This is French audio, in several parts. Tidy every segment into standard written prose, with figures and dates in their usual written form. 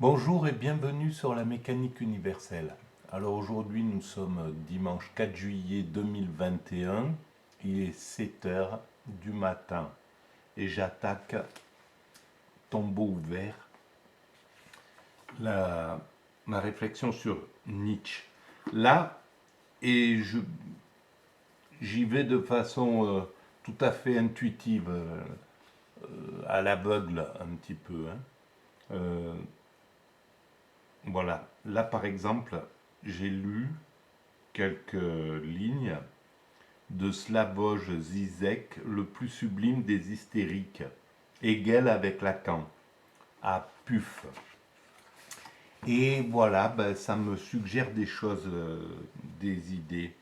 Bonjour et bienvenue sur la mécanique universelle. Alors aujourd'hui nous sommes dimanche 4 juillet 2021, il est 7 heures du matin et j'attaque, tombeau ouvert, ma réflexion sur Nietzsche. Là, et j'y vais de façon tout à fait intuitive, à l'aveugle un petit peu. Voilà, là par exemple, j'ai lu quelques lignes de Slavoj Zizek, le plus sublime des hystériques, Hegel avec Lacan, à Puf. Et voilà, ben, ça me suggère des choses, des idées.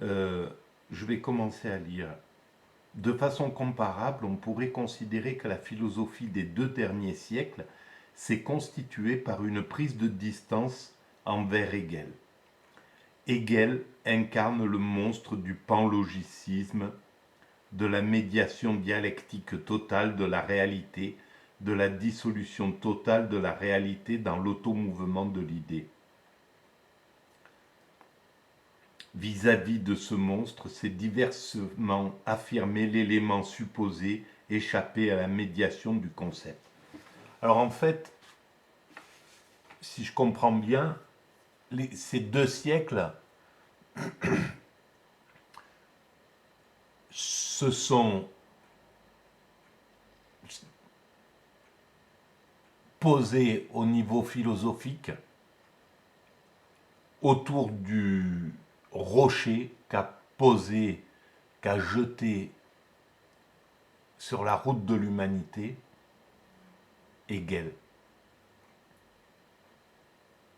Je vais commencer à lire. De façon comparable, on pourrait considérer que la philosophie des 2 derniers siècles s'est constituée par une prise de distance envers Hegel. Hegel incarne le monstre du panlogicisme, de la médiation dialectique totale de la réalité, de la dissolution totale de la réalité dans l'automouvement de l'idée. Vis-à-vis de ce monstre, s'est diversement affirmé l'élément supposé échappé à la médiation du concept. Alors en fait, si je comprends bien, ces 2 siècles se sont posés au niveau philosophique autour du rocher qu'a jeté sur la route de l'humanité Hegel.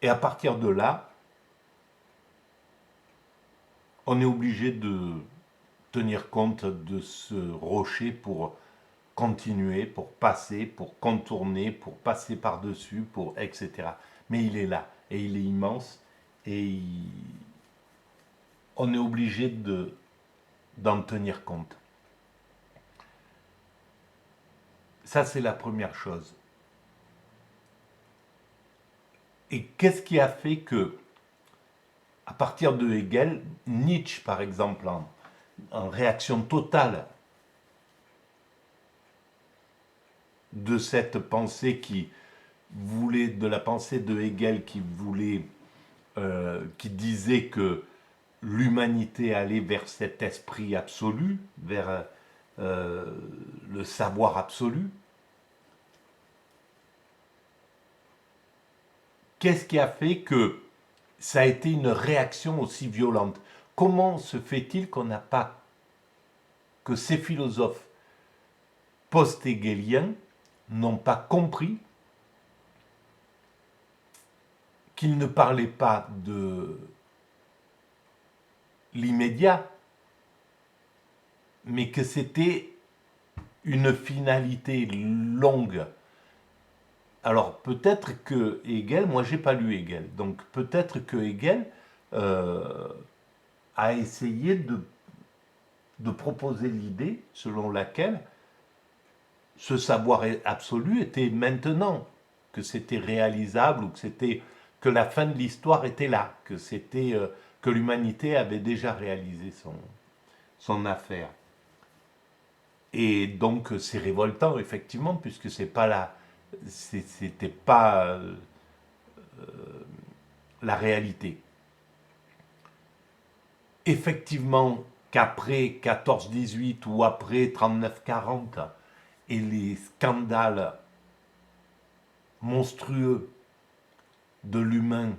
Et à partir de là, on est obligé de tenir compte de ce rocher pour continuer, pour passer, pour contourner, pour passer par-dessus, pour etc. Mais il est là, et il est immense, et on est obligé d'en tenir compte. Ça, c'est la première chose. Et qu'est-ce qui a fait que, à partir de Hegel, Nietzsche, par exemple, en réaction totale de cette pensée de la pensée de Hegel qui disait que l'humanité allait vers cet esprit absolu, vers le savoir absolu. Qu'est-ce qui a fait que ça a été une réaction aussi violente? Comment se fait-il que ces philosophes post-hégéliens n'ont pas compris qu'ils ne parlaient pas de l'immédiat, mais que c'était une finalité longue. Alors peut-être que Hegel, moi j'ai pas lu Hegel, donc peut-être que Hegel a essayé de proposer l'idée selon laquelle ce savoir absolu était maintenant, que c'était réalisable ou que la fin de l'histoire était là, que l'humanité avait déjà réalisé son affaire. Et donc c'est révoltant effectivement puisque c'était pas la réalité. Effectivement qu'après 14-18 ou après 39-40 et les scandales monstrueux de l'humain,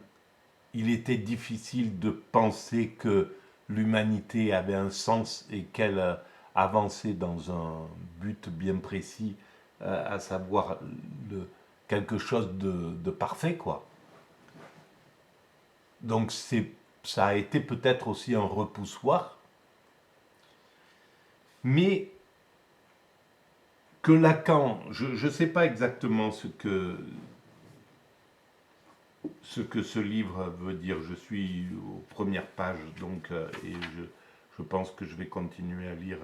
il était difficile de penser que l'humanité avait un sens et qu'elle avançait dans un but bien précis, à savoir quelque chose de parfait, quoi. Donc ça a été peut-être aussi un repoussoir, mais que Lacan, je ne sais pas exactement ce que ce livre veut dire. Je suis aux premières pages, donc, et je pense que je vais continuer à lire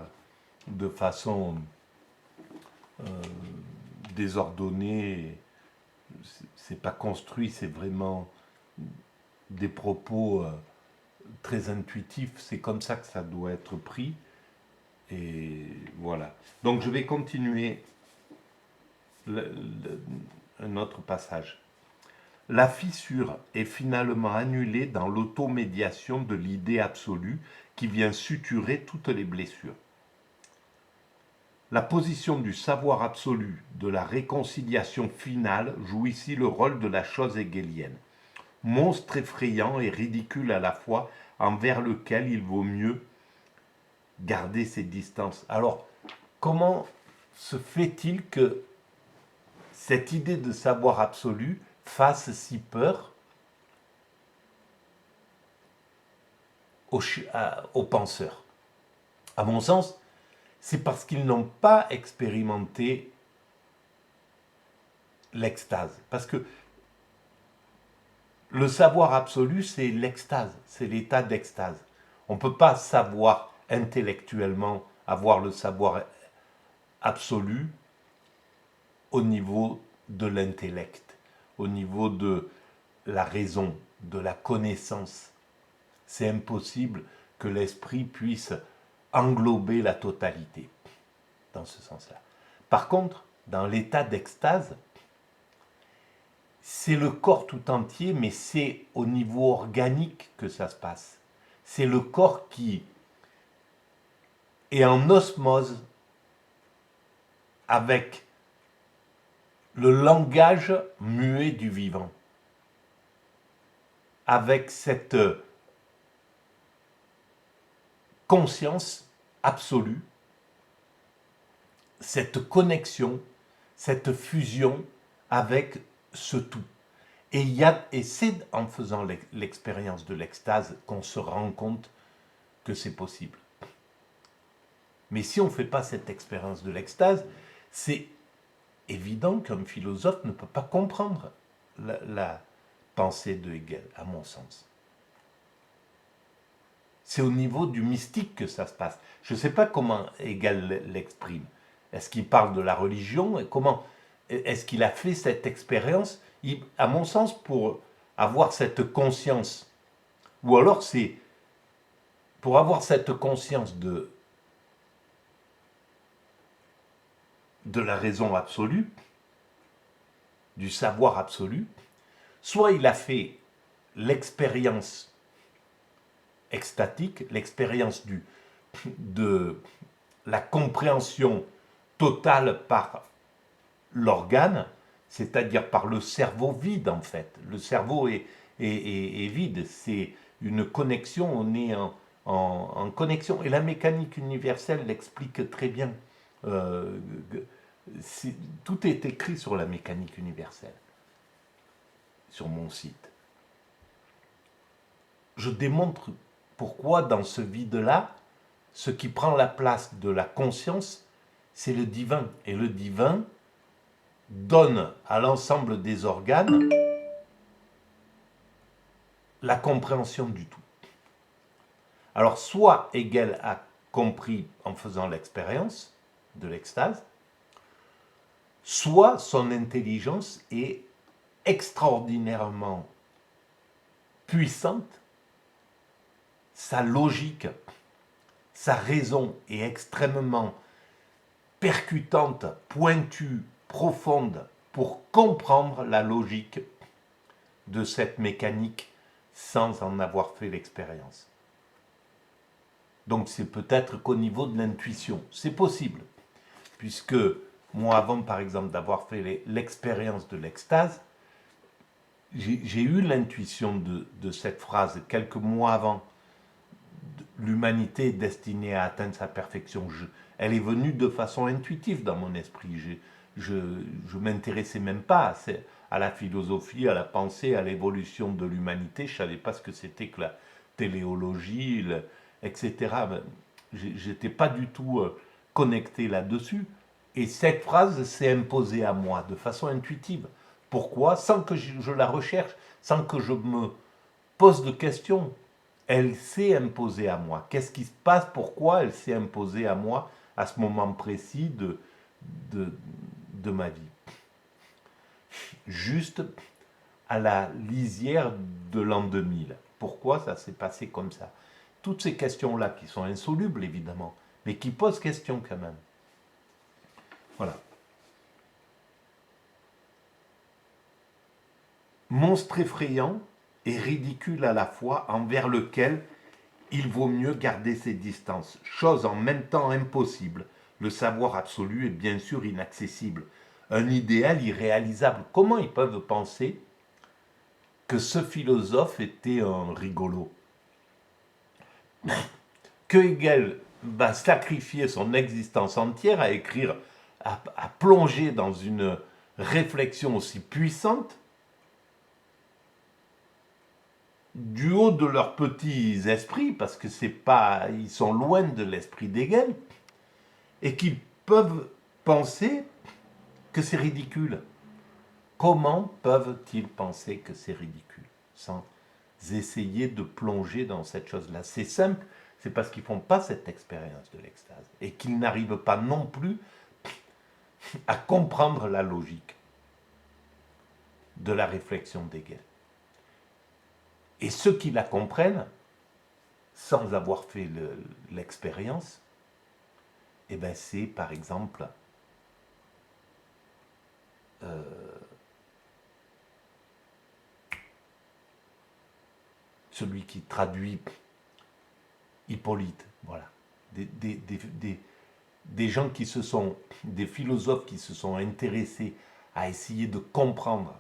de façon désordonnée c'est pas construit, c'est vraiment des propos très intuitifs. C'est comme ça que ça doit être pris. Et voilà. Donc je vais continuer un autre passage. La fissure est finalement annulée dans l'automédiation de l'idée absolue qui vient suturer toutes les blessures. La position du savoir absolu, de la réconciliation finale, joue ici le rôle de la chose hegelienne. Monstre effrayant et ridicule à la fois, envers lequel il vaut mieux garder ses distances. Alors, comment se fait-il que cette idée de savoir absolu fasse si peur aux penseurs? À mon sens, c'est parce qu'ils n'ont pas expérimenté l'extase. Parce que le savoir absolu, c'est l'extase, c'est l'état d'extase. On ne peut pas savoir intellectuellement, avoir le savoir absolu au niveau de l'intellect, au niveau de la raison, de la connaissance. C'est impossible que l'esprit puisse englober la totalité dans ce sens-là. Par contre, dans l'état d'extase, c'est le corps tout entier, mais c'est au niveau organique que ça se passe. C'est le corps qui est en osmose avec le langage muet du vivant, avec cette conscience absolue, cette connexion, cette fusion avec ce tout. Et c'est en faisant l'expérience de l'extase qu'on se rend compte que c'est possible. Mais si on ne fait pas cette expérience de l'extase, c'est évident qu'un philosophe ne peut pas comprendre la pensée de Hegel, à mon sens. C'est au niveau du mystique que ça se passe. Je ne sais pas comment Hegel l'exprime. Est-ce qu'il parle de la religion? Comment est-ce qu'il a fait cette expérience? À mon sens, pour avoir cette conscience, ou alors c'est pour avoir cette conscience de la raison absolue, du savoir absolu, soit il a fait l'expérience extatique, l'expérience de la compréhension totale par l'organe, c'est-à-dire par le cerveau vide en fait. Le cerveau est vide, c'est une connexion, on est en connexion. Et la mécanique universelle l'explique très bien. Euh, tout est écrit sur la mécanique universelle, sur mon site. Je démontre pourquoi dans ce vide-là, ce qui prend la place de la conscience, c'est le divin. Et le divin donne à l'ensemble des organes la compréhension du tout. Alors, soit Hegel a compris en faisant l'expérience de l'extase, soit son intelligence est extraordinairement puissante, sa logique, sa raison est extrêmement percutante, pointue, profonde pour comprendre la logique de cette mécanique sans en avoir fait l'expérience. Donc c'est peut-être qu'au niveau de l'intuition, c'est possible, puisque moi avant par exemple d'avoir fait l'expérience de l'extase, j'ai eu l'intuition de cette phrase quelques mois avant. L'humanité est destinée à atteindre sa perfection. Elle est venue de façon intuitive dans mon esprit. Je ne m'intéressais même pas à la philosophie, à la pensée, à l'évolution de l'humanité. Je ne savais pas ce que c'était que la téléologie, etc. Je n'étais pas du tout connecté là-dessus. Et cette phrase s'est imposée à moi de façon intuitive. Pourquoi? Sans que je la recherche, sans que je me pose de questions. Elle s'est imposée à moi. Qu'est-ce qui se passe? Pourquoi elle s'est imposée à moi à ce moment précis de ma vie? juste à la lisière de l'an 2000. Pourquoi ça s'est passé comme ça? Toutes ces questions-là qui sont insolubles, évidemment, mais qui posent question quand même. Voilà. Monstre effrayant et ridicule à la fois, envers lequel il vaut mieux garder ses distances. Chose en même temps impossible. Le savoir absolu est bien sûr inaccessible. Un idéal irréalisable. Comment ils peuvent penser que ce philosophe était un rigolo? Que Hegel va sacrifier son existence entière à écrire, à plonger dans une réflexion aussi puissante, du haut de leurs petits esprits, parce que c'est pas, ils sont loin de l'esprit d'Hegel, et qu'ils peuvent penser que c'est ridicule. Comment peuvent-ils penser que c'est ridicule sans essayer de plonger dans cette chose-là? C'est simple, c'est parce qu'ils ne font pas cette expérience de l'extase et qu'ils n'arrivent pas non plus à comprendre la logique de la réflexion d'Hegel. Et ceux qui la comprennent, sans avoir fait l'expérience, eh ben c'est par exemple celui qui traduit Hippolyte, voilà. Des gens qui se sont, des philosophes qui se sont intéressés à essayer de comprendre,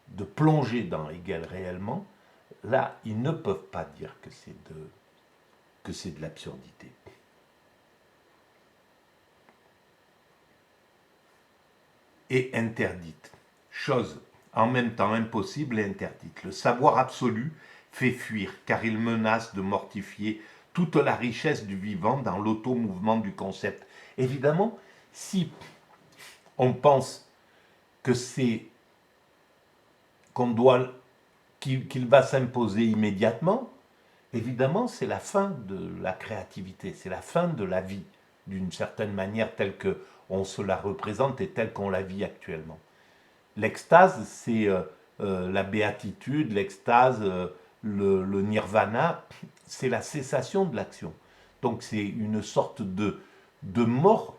de plonger dans Hegel réellement, là, ils ne peuvent pas dire que c'est de l'absurdité. Et interdite. Chose en même temps impossible et interdite. Le savoir absolu fait fuir, car il menace de mortifier toute la richesse du vivant dans l'auto-mouvement du concept. Évidemment, si on pense que c'est qu'il va s'imposer immédiatement, évidemment, c'est la fin de la créativité, c'est la fin de la vie, d'une certaine manière, telle qu'on se la représente et telle qu'on la vit actuellement. L'extase, c'est la béatitude, l'extase, le nirvana, c'est la cessation de l'action. Donc c'est une sorte de mort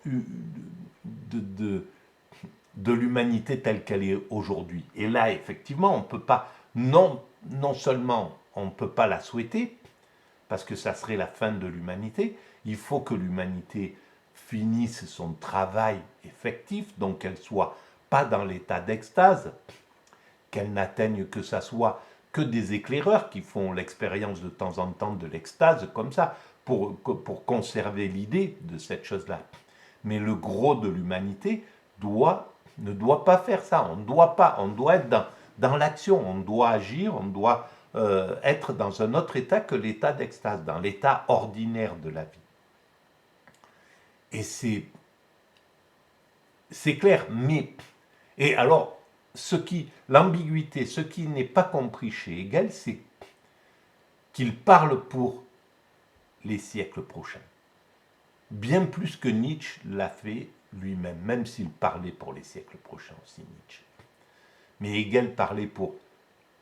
de l'humanité telle qu'elle est aujourd'hui. Et là, effectivement, on ne peut pas, non seulement on ne peut pas la souhaiter, parce que ça serait la fin de l'humanité, il faut que l'humanité finisse son travail effectif, donc qu'elle soit pas dans l'état d'extase, qu'elle n'atteigne que ça soit que des éclaireurs qui font l'expérience de temps en temps de l'extase comme ça, pour conserver l'idée de cette chose-là. Mais le gros de l'humanité ne doit pas faire ça. On doit être dans l'action, on doit agir, on doit être dans un autre état que l'état d'extase, dans l'état ordinaire de la vie. Et c'est clair, mais... Et alors, l'ambiguïté, ce qui n'est pas compris chez Hegel, c'est qu'il parle pour les siècles prochains. Bien plus que Nietzsche l'a fait lui-même, même s'il parlait pour les siècles prochains aussi, Nietzsche. Mais Hegel parlait pour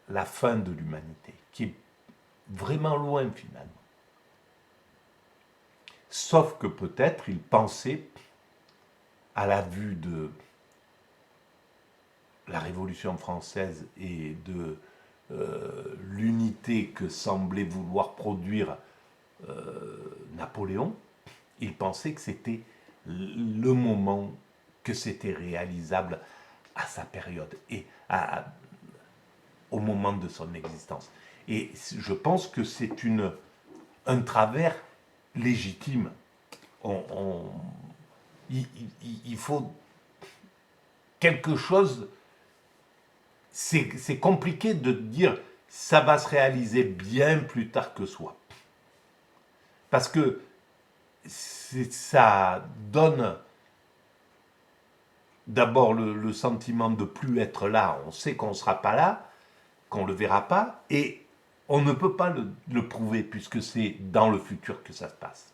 la fin de l'humanité, qui est vraiment loin finalement. Sauf que peut-être il pensait, à la vue de la Révolution française et de l'unité que semblait vouloir produire Napoléon, il pensait que c'était le moment, que c'était réalisable à sa période et au moment de son existence. Et je pense que c'est un travers légitime. Il faut quelque chose. C'est compliqué de dire ça va se réaliser bien plus tard que soi. Parce que ça donne d'abord le sentiment de plus être là. On sait qu'on ne sera pas là, qu'on ne le verra pas, et on ne peut pas le prouver puisque c'est dans le futur que ça se passe.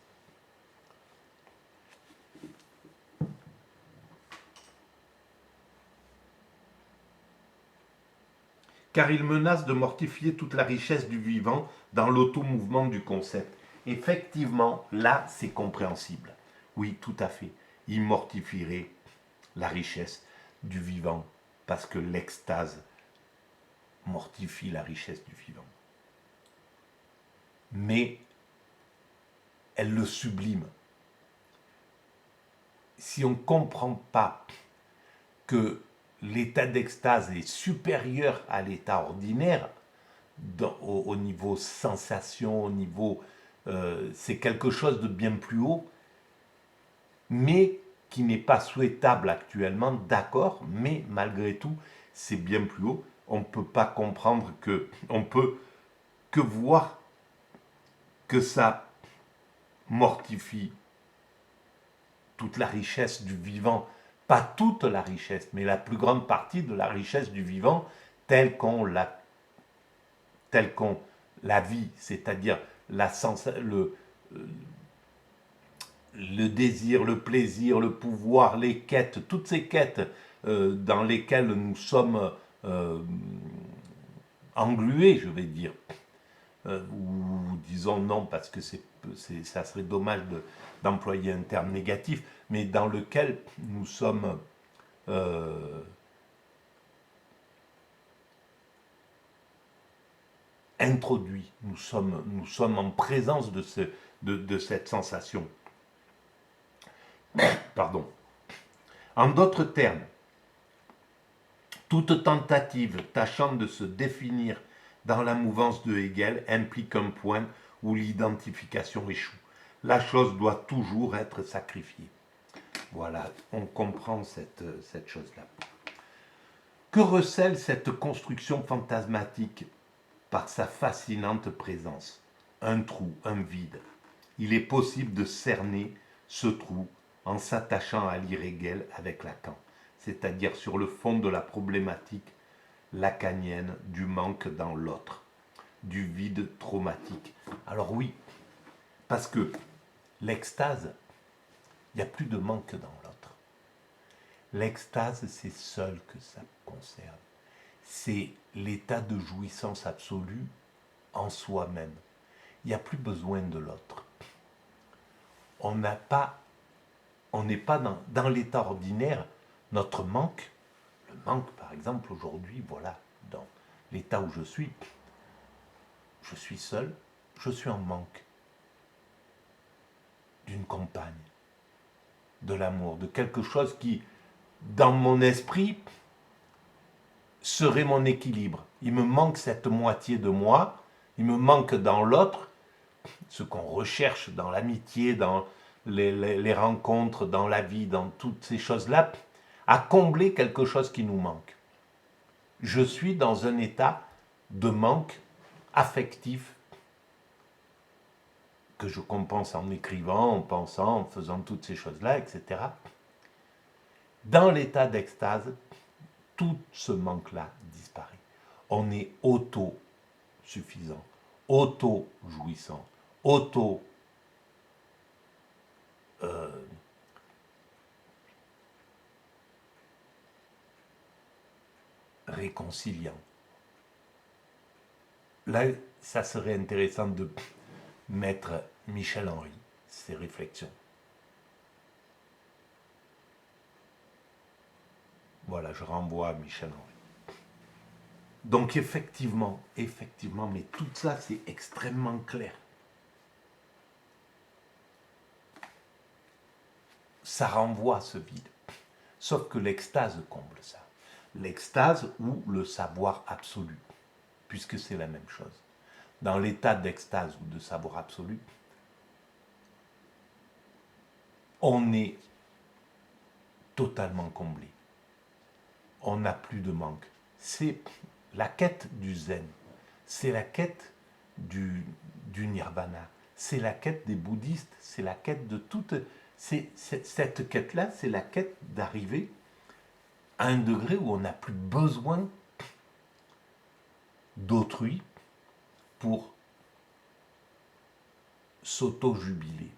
car il menace de mortifier toute la richesse du vivant dans l'automouvement du concept. Effectivement, là, c'est compréhensible. Oui, tout à fait. Il mortifierait la richesse du vivant, parce que l'extase mortifie la richesse du vivant. Mais elle le sublime. Si on ne comprend pas que l'état d'extase est supérieur à l'état ordinaire, au niveau sensation, au niveau... c'est quelque chose de bien plus haut, mais qui n'est pas souhaitable actuellement, d'accord, mais malgré tout, c'est bien plus haut. On ne peut pas comprendre que... On peut que voir que ça mortifie toute la richesse du vivant, pas toute la richesse, mais la plus grande partie de la richesse du vivant telle qu'on la vit, c'est-à-dire le désir, le plaisir, le pouvoir, les quêtes, toutes ces quêtes dans lesquelles nous sommes englués, je vais dire, ou disons non parce que ça serait dommage d'employer un terme négatif, mais dans lequel nous sommes introduits, nous sommes en présence de cette sensation. Pardon. En d'autres termes, toute tentative tâchant de se définir dans la mouvance de Hegel implique un point où l'identification échoue. La chose doit toujours être sacrifiée. Voilà, on comprend cette chose-là. Que recèle cette construction fantasmatique par sa fascinante présence? Un trou, un vide. Il est possible de cerner ce trou en s'attachant à lire Hegel avec Lacan, c'est-à-dire sur le fond de la problématique lacanienne du manque dans l'autre, du vide traumatique. Alors oui, parce que l'extase, il n'y a plus de manque dans l'autre. L'extase, c'est seul que ça concerne. C'est l'état de jouissance absolue en soi-même. Il n'y a plus besoin de l'autre. On n'est pas dans l'état ordinaire. Notre manque, le manque par exemple aujourd'hui, voilà, dans l'état où je suis seul, je suis en manque d'une compagne, de l'amour, de quelque chose qui, dans mon esprit, serait mon équilibre. Il me manque cette moitié de moi, il me manque dans l'autre, ce qu'on recherche dans l'amitié, dans les rencontres, dans la vie, dans toutes ces choses-là, à combler quelque chose qui nous manque. Je suis dans un état de manque affectif que je compense en écrivant, en pensant, en faisant toutes ces choses-là, etc. Dans l'état d'extase, tout ce manque-là disparaît. On est auto-suffisant, auto-jouissant, réconciliant. Là, ça serait intéressant de mettre Michel Henry, ses réflexions. Voilà, je renvoie à Michel Henry. Donc effectivement, mais tout ça, c'est extrêmement clair. Ça renvoie à ce vide. Sauf que l'extase comble ça. L'extase ou le savoir absolu, puisque c'est la même chose. Dans l'état d'extase ou de savoir absolu, on est totalement comblé. On n'a plus de manque. C'est la quête du zen, c'est la quête du nirvana, c'est la quête des bouddhistes, c'est la quête de toute... Cette quête-là, c'est la quête d'arriver à un degré où on n'a plus besoin d'autrui pour s'auto-jubiler,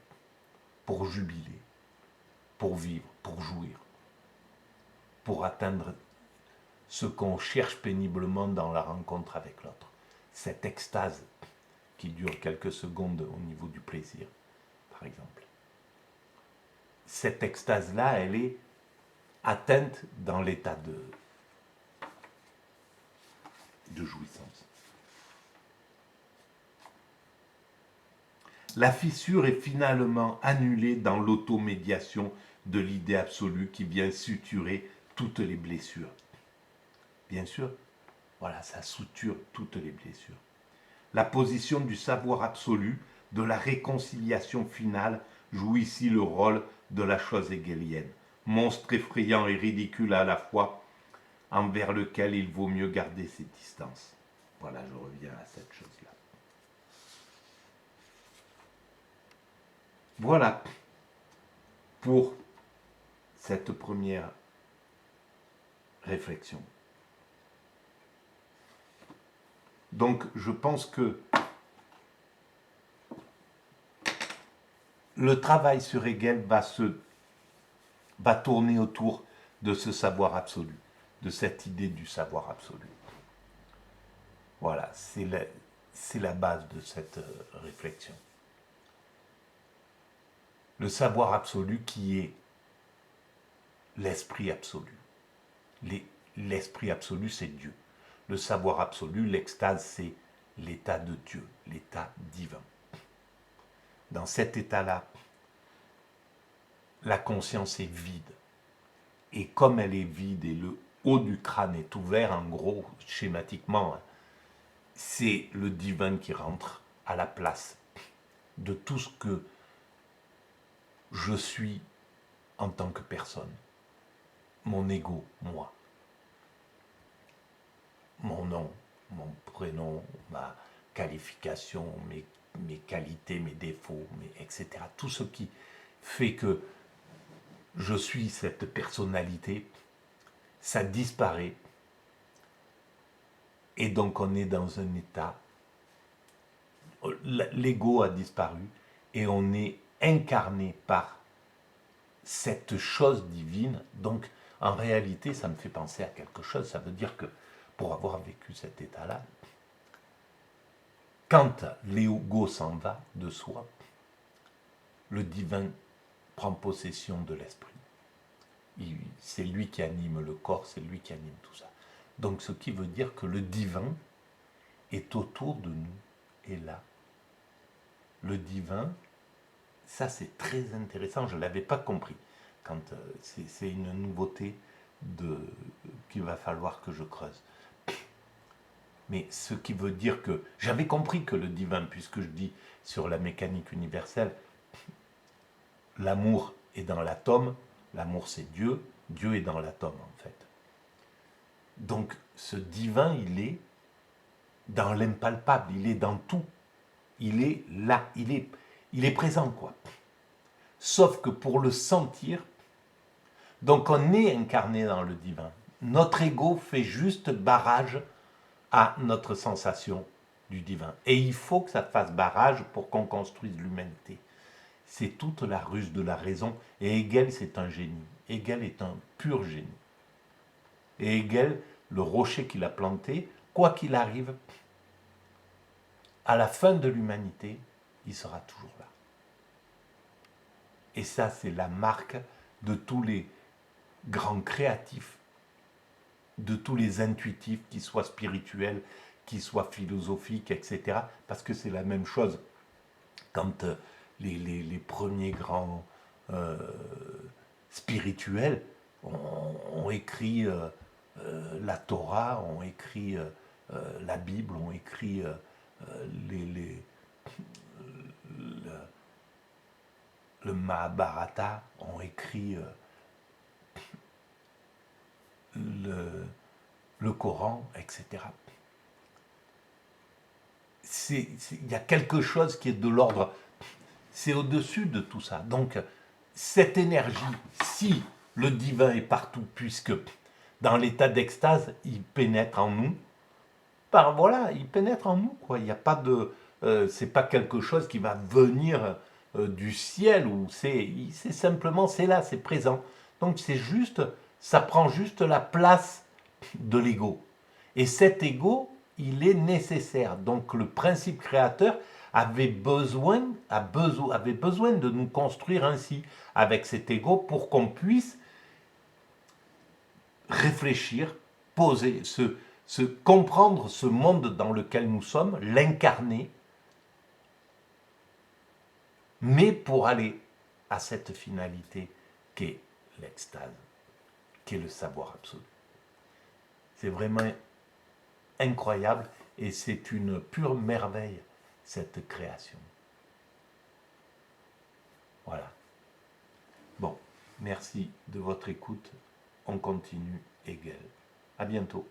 pour jubiler, pour vivre, pour jouir, pour atteindre ce qu'on cherche péniblement dans la rencontre avec l'autre. Cette extase qui dure quelques secondes au niveau du plaisir, par exemple. Cette extase-là, elle est atteinte dans l'état de jouissance. La fissure est finalement annulée dans l'automédiation de l'idée absolue qui vient suturer toutes les blessures. Bien sûr, voilà, ça suture toutes les blessures. La position du savoir absolu, de la réconciliation finale, joue ici le rôle de la chose hegelienne, monstre effrayant et ridicule à la fois, envers lequel il vaut mieux garder ses distances. Voilà, je reviens à cette chose-là. Voilà pour cette première réflexion. Donc, je pense que le travail sur Hegel va tourner autour de ce savoir absolu, de cette idée du savoir absolu. Voilà, c'est la base de cette réflexion. Le savoir absolu qui est l'esprit absolu. L'esprit absolu, c'est Dieu. Le savoir absolu, l'extase, c'est l'état de Dieu, l'état divin. Dans cet état-là, la conscience est vide. Et comme elle est vide et le haut du crâne est ouvert, en gros, schématiquement, c'est le divin qui rentre à la place de tout ce que je suis en tant que personne. Mon ego, moi. Mon nom, mon prénom, ma qualification, mes qualités, mes défauts, etc. Tout ce qui fait que je suis cette personnalité, ça disparaît. Et donc on est dans un état, l'ego a disparu et on est incarné par cette chose divine. Donc en réalité, ça me fait penser à quelque chose. Ça veut dire que pour avoir vécu cet état-là, quand l'ego s'en va de soi, le divin prend possession de l'esprit. C'est lui qui anime le corps, c'est lui qui anime tout ça. Donc ce qui veut dire que le divin est autour de nous, et là. Le divin, ça c'est très intéressant, je ne l'avais pas compris. C'est une nouveauté qu'il va falloir que je creuse. Mais ce qui veut dire que, j'avais compris que le divin, puisque je dis sur la mécanique universelle, l'amour est dans l'atome, l'amour c'est Dieu, Dieu est dans l'atome en fait. Donc ce divin, il est dans l'impalpable, il est dans tout. Il est là, il est présent quoi. Sauf que pour le sentir, donc on est incarné dans le divin. Notre ego fait juste barrage à notre sensation du divin. Et il faut que ça fasse barrage pour qu'on construise l'humanité. C'est toute la ruse de la raison. Et Hegel, c'est un génie. Hegel est un pur génie. Et Hegel, le rocher qu'il a planté, quoi qu'il arrive, à la fin de l'humanité, il sera toujours là. Et ça, c'est la marque de tous les grands créatifs, de tous les intuitifs, qu'ils soient spirituels, qu'ils soient philosophiques, etc. Parce que c'est la même chose. Quand les premiers grands spirituels ont écrit la Torah, ont écrit la Bible, ont écrit le Mahabharata, ont écrit le Coran, etc. Il y a quelque chose qui est de l'ordre, c'est au-dessus de tout ça. Donc, cette énergie, si le divin est partout, puisque dans l'état d'extase, il pénètre en nous, voilà, il pénètre en nous, quoi. Il n'y a pas de... c'est pas quelque chose qui va venir du ciel, ou c'est simplement, c'est là, c'est présent. Donc c'est juste, ça prend juste la place de l'ego. Et cet ego, il est nécessaire. Donc le principe créateur avait besoin de nous construire ainsi, avec cet ego, pour qu'on puisse réfléchir, poser, se comprendre ce monde dans lequel nous sommes, l'incarner, mais pour aller à cette finalité qu'est l'extase, qu'est le savoir absolu. C'est vraiment incroyable et c'est une pure merveille, cette création. Voilà. Bon, merci de votre écoute. On continue, Hegel. À bientôt.